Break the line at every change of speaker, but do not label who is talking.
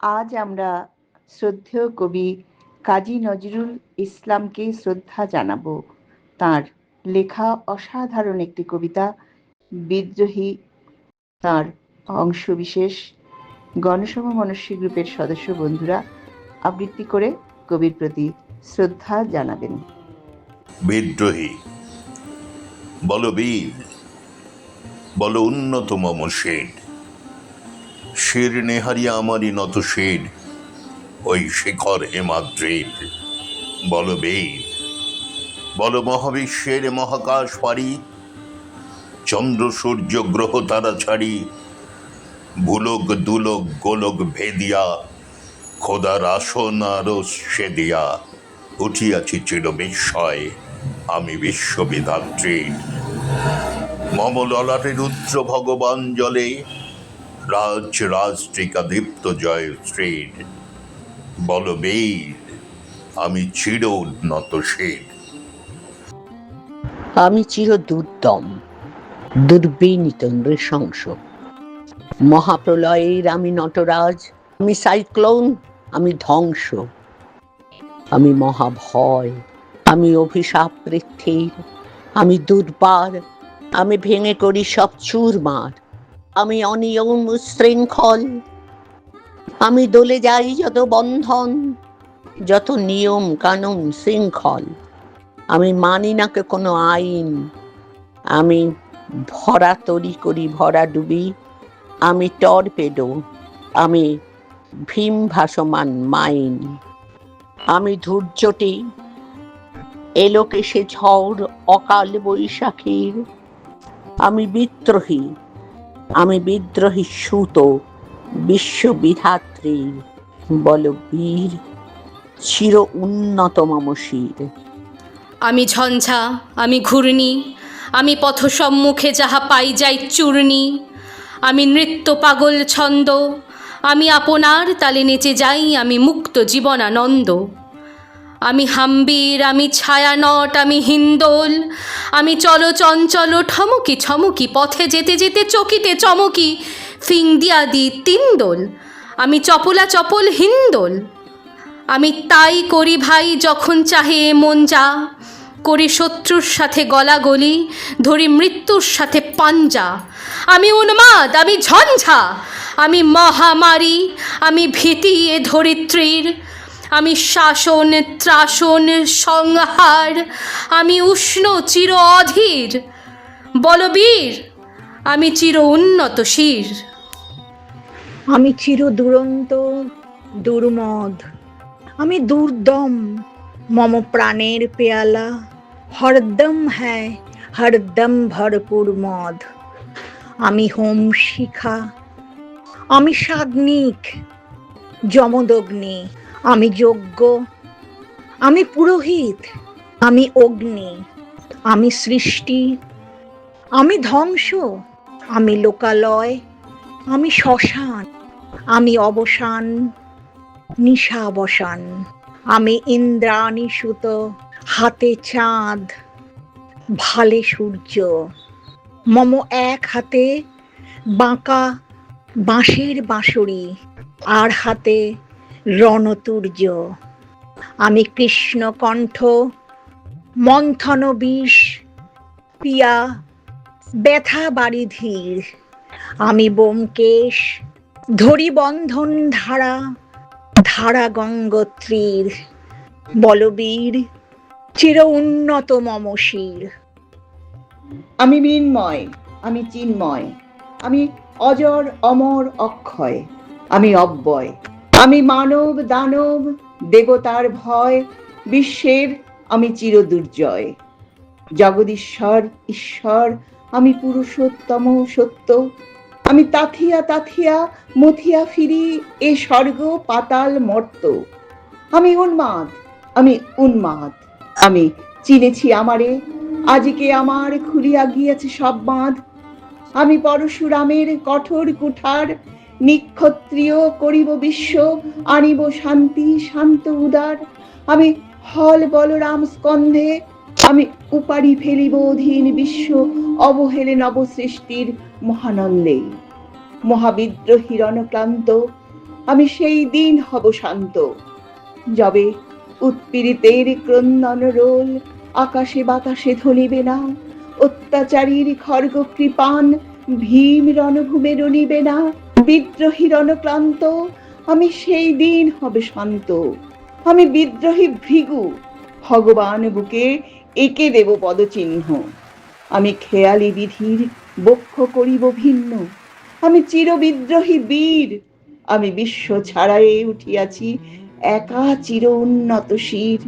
আজ আমরা শ্রদ্ধেয় কবি কাজী নজরুল ইসলামকে শ্রদ্ধা জানাবো। তাঁর লেখা অসাধারণ একটি কবিতা বিদ্রোহী, তাঁর অংশবিশেষ গণসভা মনস্বী গ্রুপের সদস্য বন্ধুরা আবৃত্তি করে কবির প্রতি শ্রদ্ধা জানাবেন।
বিদ্রোহী। বলো বীর, বলো উন্নত মম শের, শের নেহারিয়া আমারই নত শের, ওই শিখর হেমাদ্রির। বলো বীর, বলো মহাবিশ্বের মহাকাশ পারি, চন্দ্র সূর্য গ্রহ তারা ছাড়ি, ভুলোক দুলোক গোলক ভেদিয়া, খোদার আসন আরো সে দিয়া, উঠিয়াছি চির বিস্ময় আমি বিশ্ববিধাত্রীর। মম ললাটে রুদ্র ভগবান জলে, রাজ রাজট্রিকা দীপ্ত জয় শ্রীর। বল বীর, আমি চির উন্নত শির।
আমি চির দুর্দম, দুর্বিনীত নৃশংস, মহাপ্রলয়ের আমি নটরাজ, আমি সাইক্লোন, আমি ধ্বংস, আমি মহাভয়, আমি অভিশাপ পৃথ্বীর, আমি দুর্বার, আমি ভেঙে করি সব চুরমার, আমি অনিয়ম উচ্ছৃঙ্খল, আমি দলে যাই যত বন্ধন, যত নিয়ম কানুন শৃঙ্খল, আমি মানি না কোনো আইন, আমি ভরা তরি করি ভরা ডুবি, আমি টর্পেডো, আমি ভীম ভাসমান মাইন, আমি ধূর্যটি এলোকে সে ঝড় অকাল বৈশাখীর, আমি বিদ্রোহী, আমি বিদ্রোহী সুত বিশ্ববিধাত্রীর। বল বীর, চির উন্নত মম শির।
আমি ঝঞ্ঝা, আমি ঘূর্ণি, আমি পথ সম্মুখে যাহা পাই যাই চূর্ণি, আমি নৃত্য পাগল ছন্দ, আমি আপনার তালে নেচে যাই আমি মুক্ত জীবনানন্দ। আমি হাম্বির, আমি ছায়ানট, আমি হিন্দোল, আমি চলচঞ্চল ঠমকি ছমকি, পথে যেতে যেতে চকিতে চমকি, ফিং দিয়া দি তিনদোল, আমি চপলা চপল হিন্দোল। আমি তাই করি ভাই যখন চাহে মন যা, করি শত্রুর সাথে গলাগলি, ধরি মৃত্যুর সাথে পাঞ্জা। আমি উন্মাদ, আমি ঝঞ্ঝা, আমি মহামারী, আমি ভীতি এ ধরিত্রীর, আমি শাসন ত্রাসন সংহার, আমি উষ্ণ চির অধীর। বলবীর, আমি চির উন্নত শির।
আমি চির দুরন্ত দুর্মদ, আমি দুর্দম মম প্রাণের পেয়ালা, হরদম হ্যায় হরদম ভরপুর মদ। আমি হোম শিখা, আমি সাধনিক যমদগ্নি, আমি যজ্ঞ, আমি পুরোহিত, আমি অগ্নি, আমি সৃষ্টি, আমি ধ্বংস, আমি লোকালয়, আমি শ্মশান, আমি অবসান নিশাবসান, আমি ইন্দ্রাণী সুত, হাতে চাঁদ ভালে সূর্য, মম এক হাতে বাঁকা বাঁশের বাঁশরি, আর হাতে রণতুর্য। আমি কৃষ্ণকণ্ঠ মন্থন বিষ পিয়া ব্যথা বারিধির, আমি ব্যোমকেশ ধরি বন্ধন ধারা ধারা গঙ্গোত্রীর। বলবীর, চির উন্নত মম শির।
আমি মৃন্ময়, আমি চিন্ময়, আমি অজর অমর অক্ষয়, আমি অব্যয়, আমি মানব দানব দেবতার ভয়, বিশ্বের আমি চির দুর্জয়। জগদীশ্বর ঈশ্বর, আমি পুরুষোত্তম সত্য, আমি তাথিয়া তাথিয়া মথিয়া ফিরি এ স্বর্গ পাতাল মর্ত। আমি উন্মাদ, আমি উন্মাদ, আমি চিনেছি আমারে, আজকে আমার খুলিয়া গিয়েছে সব বাঁধ। আমি পরশুরামের কঠোর কুঠার, নিক্ষত্রিয় করিব বিশ্ব, আনিব শান্তি শান্ত উদার। আমি হল বলরাম স্কন্ধে, আমি উপাড়ি ফেলিব অধীন বিশ্ব, অবহেলে নবসৃষ্টির মহানন্দে। মহাবিদ্রোহী রণক্লান্ত আমি সেই দিন হব শান্ত, যবে উৎপীড়িতের ক্রন্দন রোল আকাশে বাতাসে ধনিবে না, অত্যাচারীর খর্গ কৃপান ভীম রণভূমে রণিবে না, বিদ্রোহী রণক্লান্ত, আমি সেই দিন হবে শান্ত। আমি বিদ্রোহী ভৃগু, ভগবান বুকে এঁকে দেব পদচিহ্ন। আমি খেয়ালি বিধির বক্ষ করিব ভিন্ন, আমি চিরবিদ্রোহী বীর, আমি বিশ্ব ছাড়াইয়ে উঠিয়াছি একা চির উন্নত শির।